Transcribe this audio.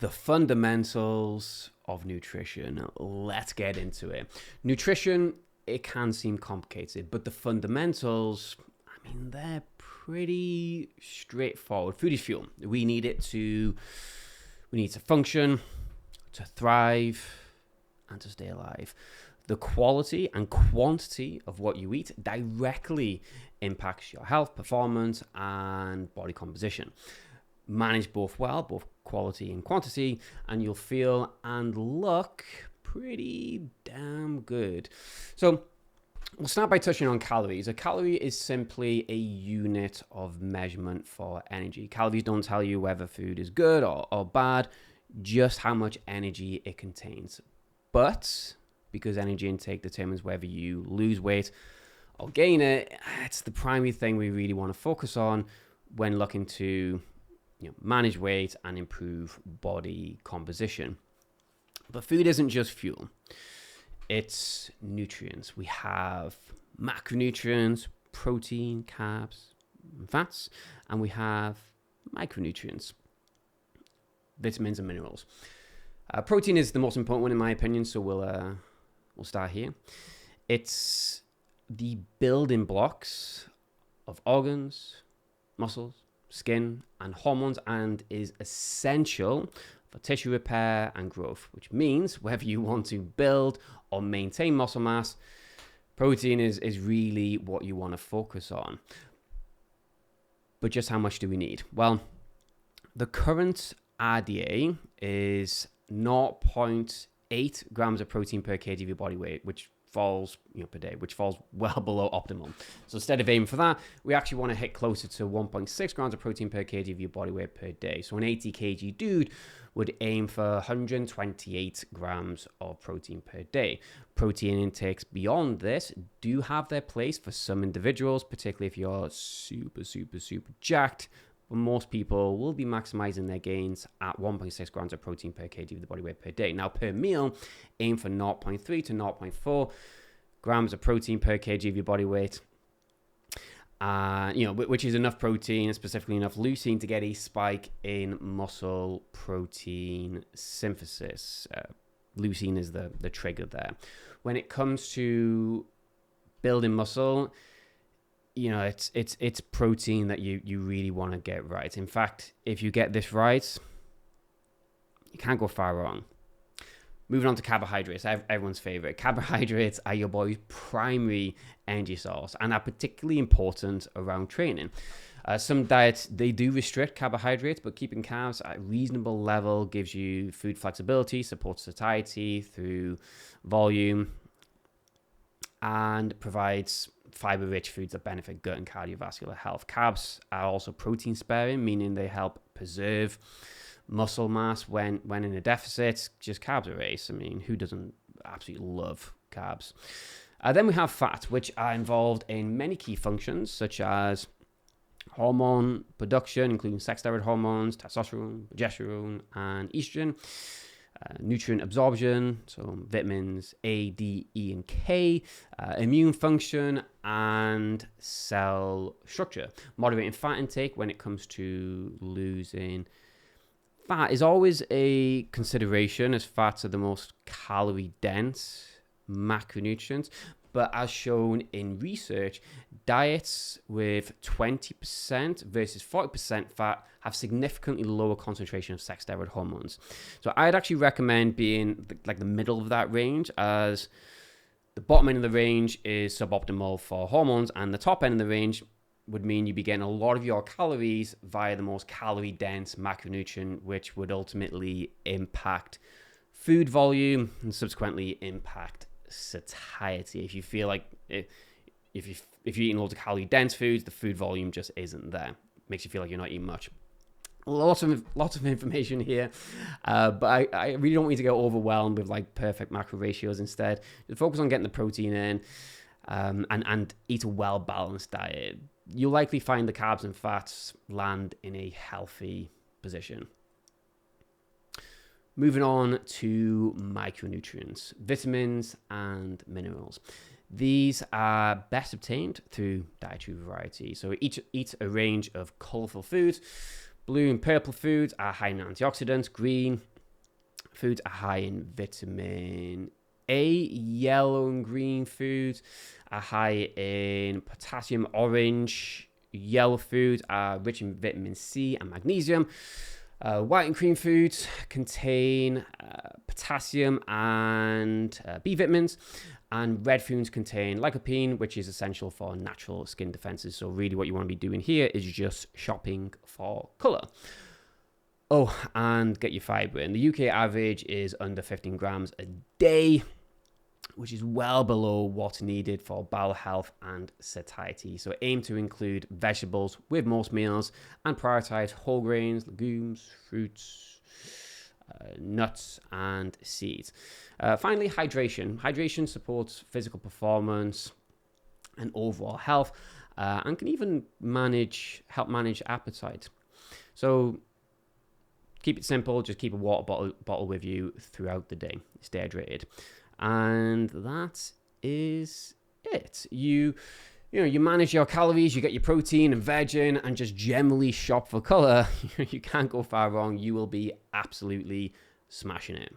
the fundamentals of nutrition. Let's get into it. Nutrition, it can seem complicated, but the fundamentals, I mean, they're pretty straightforward. Food is fuel. We need to function, to thrive, and to stay alive. The quality and quantity of what you eat directly impacts your health, performance, and body composition. Manage both well, both quality and quantity, and you'll feel and look pretty damn good. So we'll start by touching on calories. A calorie is simply a unit of measurement for energy. Calories don't tell you whether food is good or bad, just how much energy it contains. But because energy intake determines whether you lose weight or gain it, it's the primary thing we really want to focus on when looking to manage weight and improve body composition. But food isn't just fuel. It's nutrients. We have macronutrients, protein, carbs, and fats, and we have micronutrients, vitamins and minerals. Protein is the most important one in my opinion, so we'll start here. It's the building blocks of organs, muscles, skin, and hormones, and is essential for tissue repair and growth, which means whether you want to build or maintain muscle mass, protein is really what you want to focus on. But just how much do we need? Well, the current RDA is 0.8 grams of protein per kg of your body weight, which falls per day, which falls well below optimal. So instead of aiming for that, we actually want to hit closer to 1.6 grams of protein per kg of your body weight per day. So an 80 kg dude would aim for 128 grams of protein per day. Protein intakes beyond this do have their place for some individuals, particularly if you're super jacked. But most people will be maximizing their gains at 1.6 grams of protein per kg of the body weight per day. Now, per meal, aim for 0.3 to 0.4 grams of protein per kg of your body weight. Which is enough protein, specifically enough leucine, to get a spike in muscle protein synthesis. Leucine is the trigger there. When it comes to building muscle, it's protein that you really want to get right. In fact, if you get this right, you can't go far wrong. Moving on to carbohydrates, everyone's favorite. Carbohydrates are your body's primary energy source and are particularly important around training. Some diets, they do restrict carbohydrates, but keeping carbs at a reasonable level gives you food flexibility, supports satiety through volume, and provides fiber-rich foods that benefit gut and cardiovascular health. Carbs are also protein-sparing, meaning they help preserve muscle mass when in a deficit. Just carbs are ace. I mean, who doesn't absolutely love carbs? Then we have fat, which are involved in many key functions, such as hormone production, including sex steroid hormones, testosterone, progesterone, and estrogen. Nutrient absorption, so vitamins A, D, E, and K, immune function, and cell structure. Moderating fat intake when it comes to losing fat is always a consideration, as fats are the most calorie-dense macronutrients. But as shown in research, diets with 20% versus 40% fat have significantly lower concentration of sex steroid hormones. So I'd actually recommend being like the middle of that range, as the bottom end of the range is suboptimal for hormones, and the top end of the range would mean you'd be getting a lot of your calories via the most calorie-dense macronutrient, which would ultimately impact food volume and subsequently impact satiety. If you feel like if you're eating loads of calorie dense foods, the food volume just isn't there. Makes you feel like you're not eating much. Lots of information here, but I really don't want you to get overwhelmed with like perfect macro ratios. Instead, just focus on getting the protein in, and eat a well balanced diet. You'll likely find the carbs and fats land in a healthy position. Moving on to micronutrients, vitamins and minerals. These are best obtained through dietary variety. So eat a range of colorful foods. Blue and purple foods are high in antioxidants. Green foods are high in vitamin A. Yellow and green foods are high in potassium. Orange, yellow foods are rich in vitamin C and magnesium. White and cream foods contain potassium and B vitamins, and red foods contain lycopene, which is essential for natural skin defenses. So really what you want to be doing here is just shopping for colour. Oh, and get your fibre in. The UK average is under 15 grams a day, which is well below what's needed for bowel health and satiety. So aim to include vegetables with most meals and prioritise whole grains, legumes, fruits, nuts and seeds. Finally, hydration. Hydration supports physical performance and overall health, and can even help manage appetite. So keep it simple. Just keep a water bottle with you throughout the day. Stay hydrated. And that is it. You manage your calories, you get your protein and veg in, and just generally shop for color. You can't go far wrong. You will be absolutely smashing it.